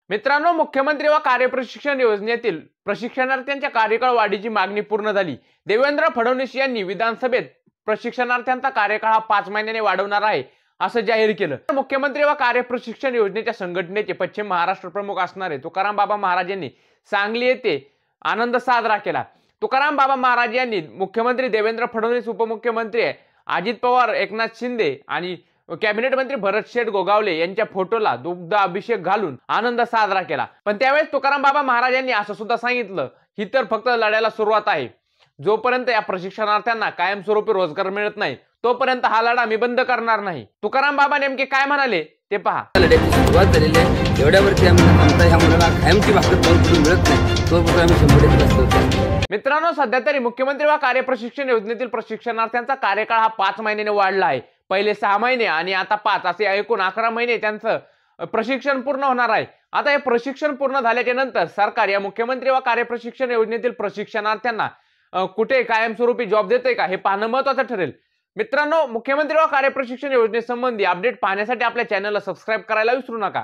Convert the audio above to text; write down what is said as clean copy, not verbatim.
मित्रांनो, मुख्यमंत्री व कार्यप्रशिक्षण योजनेतील प्रशिक्षणार्थ्यांच्या कार्यकाळ वाढीची मागणी पूर्ण झाली। देवेंद्र फडणवीस यांनी विधानसभेत प्रशिक्षणार्थ्यांचा कार्यकाळ हा 5 महिन्यांनी वाढवणार आहे असं जाहीर केलं। मुख्यमंत्री व कार्यप्रशिक्षण योजनेच्या संघटनेचे पश्चिम महाराष्ट्र प्रमुख असणारे तुकाराम बाबा महाराज यांनी सांगली येथे आनंद साजरा केला। तुकाराम बाबा महाराज यांनी मुख्यमंत्री देवेंद्र फडणवीस, उपमुख्यमंत्री अजित पवार, एकनाथ शिंदे आणि कॅबिनेट मंत्री भरत शेठ गोगावले यांच्या फोटोला दुग्ध अभिषेक घालून आनंद साजरा केला। पण त्यावेळेस तुकाराम बाबा महाराज यांनी असं सुद्धा सांगितलं, ही तर फक्त लढायला सुरुवात आहे। जोपर्यंत या प्रशिक्षणार्थ्यांना कायमस्वरूपी रोजगार मिळत नाही तोपर्यंत हा लढा मी बंद करणार नाही। तुकाराम बाबा नेमके काय म्हणाले ते पहा। लढ्याची सुरुवात झालेली आहे। एवढ्यावरती आमचा ह्या मुलाला कायमची भाकर पाऊल मिळत नाही तोपर्यंत आम्ही 100% मित्रांनो, सध्या तरी मुख्यमंत्री व कार्यप्रशिक्षण योजनेतील प्रशिक्षणार्थ्यांचा कार्यकाळ हा 5 महिन्याने वाढला आहे। पहिले 6 महिने आणि आता 5 असे एकूण 11 महिने त्यांचं प्रशिक्षण पूर्ण होणार आहे। आता हे प्रशिक्षण पूर्ण झाल्याच्या नंतर सरकार या मुख्यमंत्री व कार्यप्रशिक्षण योजनेतील प्रशिक्षणार्थ्यांना कुठे कायमस्वरूपी जॉब देते का हे पाहणं महत्त्वाचं ठरेल। मित्रांनो, मुख्यमंत्री व कार्यप्रशिक्षण योजनेसंबंधी अपडेट पाहण्यासाठी आपल्या चॅनलला सबस्क्राइब करायला विसरू नका।